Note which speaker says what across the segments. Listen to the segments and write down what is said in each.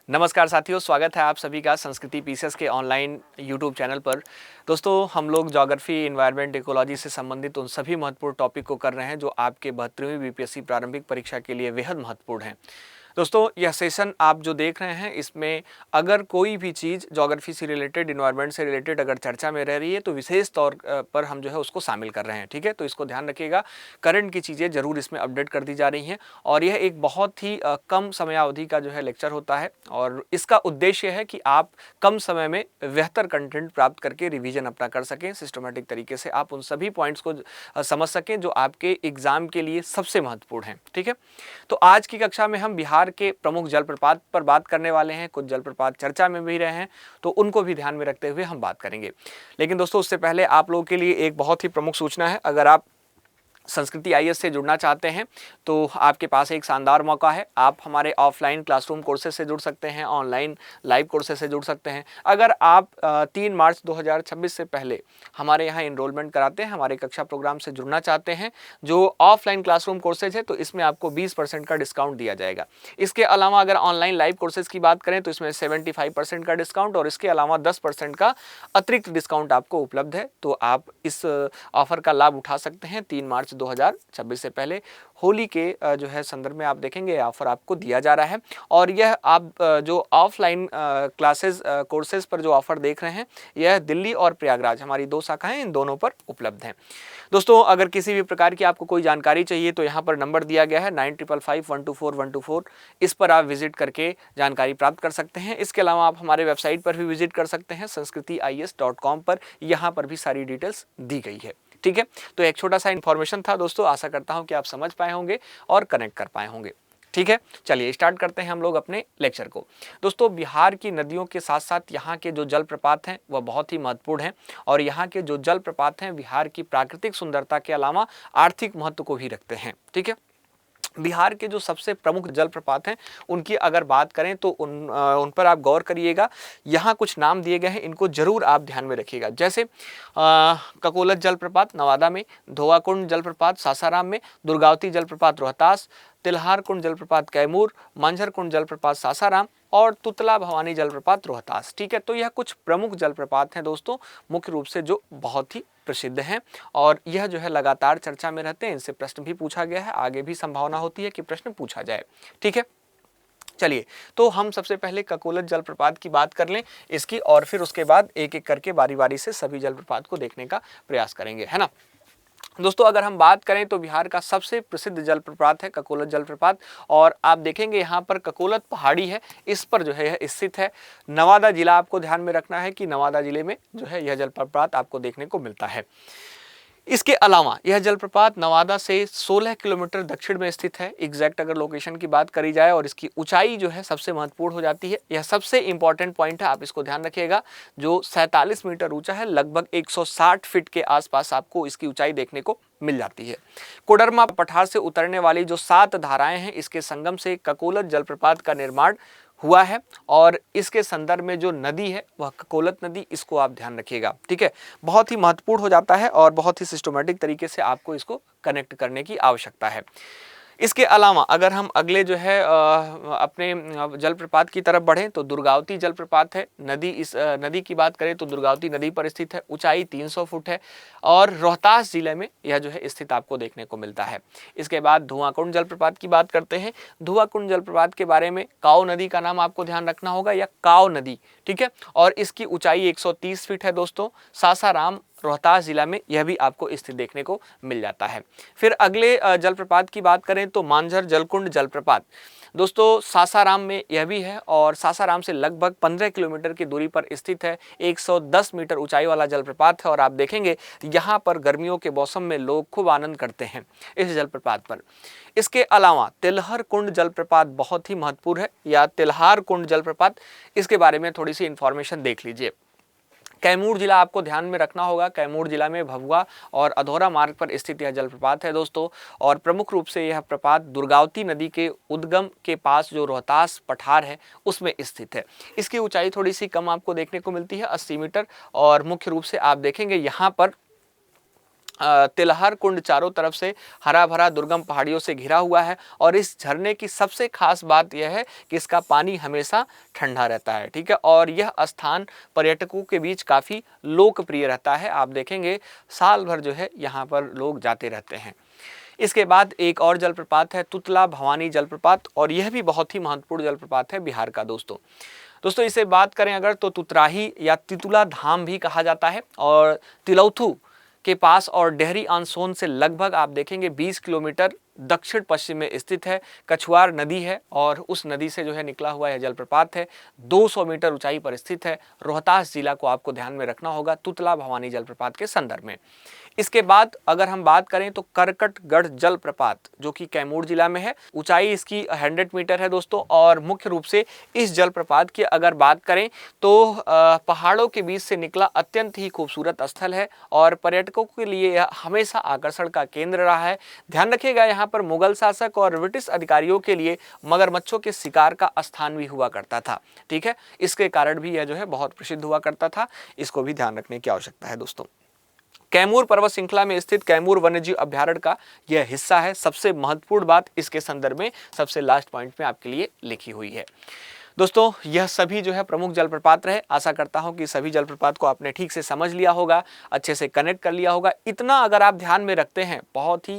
Speaker 1: नमस्कार साथियों, स्वागत है आप सभी का संस्कृति पीसेस के ऑनलाइन यूट्यूब चैनल पर। दोस्तों, हम लोग ज्योग्राफी, एनवायरनमेंट, इकोलॉजी से संबंधित उन सभी महत्वपूर्ण टॉपिक को कर रहे हैं जो आपके 72वीं बीपीएससी प्रारंभिक परीक्षा के लिए बेहद महत्वपूर्ण हैं। दोस्तों, यह सेशन आप जो देख रहे हैं इसमें अगर कोई भी चीज़ ज्योग्राफी से रिलेटेड, एनवायरनमेंट से रिलेटेड अगर चर्चा में रह रही है तो विशेष तौर पर हम जो है उसको शामिल कर रहे हैं। ठीक है, तो इसको ध्यान रखिएगा। करंट की चीज़ें ज़रूर इसमें अपडेट कर दी जा रही हैं और यह एक बहुत ही कम समयावधि का जो है लेक्चर होता है और इसका उद्देश्य है कि आप कम समय में बेहतर कंटेंट प्राप्त करके रिवीजन अपना कर सकें। सिस्टमेटिक तरीके से आप उन सभी पॉइंट्स को समझ सकें जो आपके एग्जाम के लिए सबसे महत्वपूर्ण हैं। ठीक है, तो आज की कक्षा में हम बिहार के प्रमुख जलप्रपात पर बात करने वाले हैं। कुछ जलप्रपात चर्चा में भी रहे हैं तो उनको भी ध्यान में रखते हुए हम बात करेंगे। लेकिन दोस्तों, उससे पहले आप लोगों के लिए एक बहुत ही प्रमुख सूचना है। अगर आप संस्कृति आईएएस से जुड़ना चाहते हैं तो आपके पास एक शानदार मौका है। आप हमारे ऑफलाइन क्लासरूम कोर्सेज से जुड़ सकते हैं, ऑनलाइन लाइव कोर्सेज से जुड़ सकते हैं। अगर आप 3 मार्च 2026 से पहले हमारे यहाँ इनरोलमेंट कराते हैं, हमारे कक्षा प्रोग्राम से जुड़ना चाहते हैं जो ऑफलाइन क्लासरूम कोर्सेज है, तो इसमें आपको 20% का डिस्काउंट दिया जाएगा। इसके अलावा अगर ऑनलाइन लाइव कोर्सेज की बात करें तो इसमें 75% का डिस्काउंट और इसके अलावा 10% का अतिरिक्त डिस्काउंट आपको उपलब्ध है। तो आप इस ऑफर का लाभ उठा सकते हैं। 3 मार्च 2026 से पहले होली के जो है संदर्भ में आप देखेंगे ये ऑफर आपको दिया जा रहा है और यह आप जो ऑफलाइन क्लासेस कोर्सेज पर जो ऑफर देख रहे हैं यह दिल्ली और प्रयागराज, हमारी 2 शाखाएं, इन दोनों पर उपलब्ध हैं। दोस्तों, अगर किसी भी प्रकार की आपको कोई जानकारी चाहिए तो यहाँ पर नंबर दिया गया है 9555124124। इस पर आप विजिट करके जानकारी प्राप्त कर सकते हैं। इसके अलावा आप हमारे वेबसाइट पर भी विजिट कर सकते हैं sanskrithies.com पर। यहाँ पर भी सारी डिटेल्स दी गई है। ठीक है, तो एक छोटा सा इन्फॉर्मेशन था दोस्तों। आशा करता हूं कि आप समझ पाए होंगे और कनेक्ट कर पाए होंगे। ठीक है, चलिए स्टार्ट करते हैं हम लोग अपने लेक्चर को। दोस्तों, बिहार की नदियों के साथ साथ यहाँ के जो जलप्रपात हैं वह बहुत ही महत्वपूर्ण हैं और यहाँ के जो जलप्रपात हैं बिहार की प्राकृतिक सुंदरता के अलावा आर्थिक महत्व को भी रखते हैं। ठीक है, बिहार के जो सबसे प्रमुख जलप्रपात हैं उनकी अगर बात करें तो उन पर आप गौर करिएगा। यहाँ कुछ नाम दिए गए हैं, इनको जरूर आप ध्यान में रखिएगा। जैसे ककोलत जलप्रपात नवादा में, धोवाकुंड जलप्रपात सासाराम में, दुर्गावती जलप्रपात रोहतास, तिल्हार कुंड जलप्रपात कैमूर, मांझर कुंड जलप्रपात सासाराम और तुतला भवानी जलप्रपात रोहतास। ठीक है, तो यह कुछ प्रमुख जलप्रपात हैं दोस्तों, मुख्य रूप से जो बहुत ही प्रसिद्ध हैं और यह जो है लगातार चर्चा में रहते हैं। इनसे प्रश्न भी पूछा गया है, आगे भी संभावना होती है कि प्रश्न पूछा जाए। ठीक है, चलिए तो हम सबसे पहले ककोलत जलप्रपात की बात कर लें इसकी और फिर उसके बाद एक एक करके बारी बारी से सभी जलप्रपात को देखने का प्रयास करेंगे, है ना। दोस्तों, अगर हम बात करें तो बिहार का सबसे प्रसिद्ध जलप्रपात है ककोलत जलप्रपात और आप देखेंगे यहाँ पर ककोलत पहाड़ी है, इस पर जो है यह स्थित है। नवादा जिला आपको ध्यान में रखना है कि नवादा जिले में जो है यह जलप्रपात आपको देखने को मिलता है। इसके अलावा यह जलप्रपात नवादा से 16 किलोमीटर दक्षिण में स्थित है। एग्जैक्ट अगर लोकेशन की बात करी जाए और इसकी ऊंचाई जो है सबसे महत्वपूर्ण हो जाती है। यह सबसे इंपॉर्टेंट पॉइंट है, आप इसको ध्यान रखिएगा। जो 47 मीटर ऊंचा है, लगभग 160 फीट के आसपास आपको इसकी ऊंचाई देखने को मिल जाती है। कोडरमा पठार से उतरने वाली जो 7 धाराएं हैं इसके संगम से ककोलत जलप्रपात का निर्माण हुआ है और इसके संदर्भ में जो नदी है वह ककोलत नदी, इसको आप ध्यान रखिएगा। ठीक है, बहुत ही महत्वपूर्ण हो जाता है और बहुत ही सिस्टमेटिक तरीके से आपको इसको कनेक्ट करने की आवश्यकता है। इसके अलावा अगर हम अगले जो है अपने जलप्रपात की तरफ बढ़ें तो दुर्गावती जलप्रपात है। नदी, इस नदी की बात करें तो दुर्गावती नदी पर स्थित है, ऊंचाई 300 फुट है और रोहतास जिले में यह जो है स्थित आपको देखने को मिलता है। इसके बाद धुआंकुंड जलप्रपात की बात करते हैं। धुआंकुंड जलप्रपात के बारे में काऊ नदी का नाम आपको ध्यान रखना होगा, या काऊ नदी। ठीक है, और इसकी ऊंचाई 130 फीट है दोस्तों। सासाराम रोहतास जिला में यह भी आपको स्थित देखने को मिल जाता है। फिर अगले जलप्रपात की बात करें तो मांझर जलकुंड जलप्रपात दोस्तों सासाराम में यह भी है और सासाराम से लगभग 15 किलोमीटर की दूरी पर स्थित है। 110 मीटर ऊंचाई वाला जलप्रपात है और आप देखेंगे यहाँ पर गर्मियों के मौसम में लोग खूब आनंद करते हैं इस जलप्रपात पर। इसके अलावा तिलहर कुंड जलप्रपात बहुत ही महत्वपूर्ण है, या तिल्हार कुंड जलप्रपात, इसके बारे में थोड़ी सी इंफॉर्मेशन देख लीजिए। कैमूर जिला आपको ध्यान में रखना होगा। कैमूर जिला में भभुआ और अधौरा मार्ग पर स्थित यह जलप्रपात है दोस्तों और प्रमुख रूप से यह प्रपात दुर्गावती नदी के उद्गम के पास जो रोहतास पठार है उसमें स्थित है। इसकी ऊंचाई थोड़ी सी कम आपको देखने को मिलती है, 80 मीटर, और मुख्य रूप से आप देखेंगे यहाँ पर तिलहर कुंड चारों तरफ से हरा भरा दुर्गम पहाड़ियों से घिरा हुआ है और इस झरने की सबसे खास बात यह है कि इसका पानी हमेशा ठंडा रहता है। ठीक है, और यह स्थान पर्यटकों के बीच काफ़ी लोकप्रिय रहता है। आप देखेंगे साल भर जो है यहाँ पर लोग जाते रहते हैं। इसके बाद एक और जलप्रपात है तुतला भवानी जलप्रपात, और यह भी बहुत ही महत्वपूर्ण जलप्रपात है बिहार का। दोस्तों इसे बात करें अगर तो तुतराही या तितुला धाम भी कहा जाता है और तिलौथू के पास और डेहरी ऑन सोन से लगभग आप देखेंगे 20 किलोमीटर दक्षिण पश्चिम में स्थित है। कछुआर नदी है और उस नदी से जो है निकला हुआ यह जलप्रपात है। 200 मीटर ऊंचाई पर स्थित है। रोहतास जिला को आपको ध्यान में रखना होगा तुतला भवानी जलप्रपात के संदर्भ में। इसके बाद अगर हम बात करें तो करकटगढ़ जलप्रपात जो कि कैमूर जिला में है। ऊंचाई इसकी 100 मीटर है दोस्तों, और मुख्य रूप से इस जलप्रपात की अगर बात करें तो पहाड़ों के बीच से निकला अत्यंत ही खूबसूरत स्थल है और पर्यटकों के लिए यह हमेशा आकर्षण का केंद्र रहा है। ध्यान रखिएगा यहाँ पर मुगल शासक और ब्रिटिश अधिकारियों के लिए मगरमच्छों के शिकार का स्थान भी हुआ करता था। ठीक है, इसके कारण भी यह जो है बहुत प्रसिद्ध हुआ करता था। इसको भी ध्यान रखने की आवश्यकता है दोस्तों। कैमूर पर्वत श्रृंखला में स्थित कैमूर वन्यजीव अभ्यारण्य का यह हिस्सा है। सबसे महत्वपूर्ण बात इसके संदर्भ में सबसे लास्ट पॉइंट में आपके लिए लिखी हुई है। दोस्तों यह सभी जो है प्रमुख जलप्रपात रहे। आशा करता हूं कि सभी जलप्रपात को आपने ठीक से समझ लिया होगा, अच्छे से कनेक्ट कर लिया होगा। इतना अगर आप ध्यान में रखते हैं, बहुत ही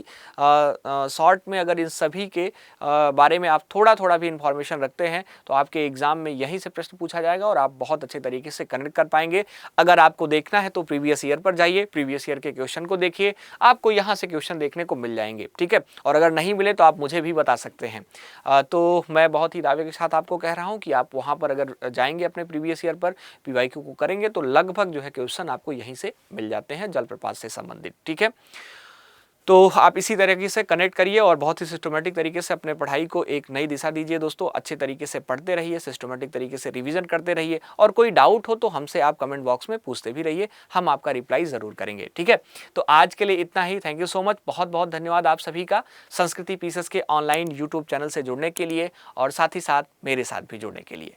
Speaker 1: शॉर्ट में अगर इन सभी के बारे में आप थोड़ा थोड़ा भी इंफॉर्मेशन रखते हैं तो आपके एग्जाम में यहीं से प्रश्न पूछा जाएगा और आप बहुत अच्छे तरीके से कनेक्ट कर पाएंगे। अगर आपको देखना है तो प्रीवियस ईयर पर जाइए, प्रीवियस ईयर के क्वेश्चन को देखिए, आपको यहाँ से क्वेश्चन देखने को मिल जाएंगे। ठीक है, और अगर नहीं मिले तो आप मुझे भी बता सकते हैं। तो मैं बहुत ही दावे के साथ आपको कह रहा हूँ कि आप वहां पर अगर जाएंगे अपने प्रीवियस ईयर पर पीवाईक्यू को करेंगे तो लगभग जो है क्वेश्चन आपको यहीं से मिल जाते हैं जलप्रपात से संबंधित। ठीक है, तो आप इसी तरीके से कनेक्ट करिए और बहुत ही सिस्टमेटिक तरीके से अपने पढ़ाई को एक नई दिशा दीजिए दोस्तों। अच्छे तरीके से पढ़ते रहिए, सिस्टमेटिक तरीके से रिवीजन करते रहिए, और कोई डाउट हो तो हमसे आप कमेंट बॉक्स में पूछते भी रहिए, हम आपका रिप्लाई जरूर करेंगे। ठीक है, तो आज के लिए इतना ही। थैंक यू सो मच, बहुत बहुत धन्यवाद आप सभी का संस्कृति पीसेस के ऑनलाइन यूट्यूब चैनल से जुड़ने के लिए और साथ ही साथ मेरे साथ भी जुड़ने के लिए।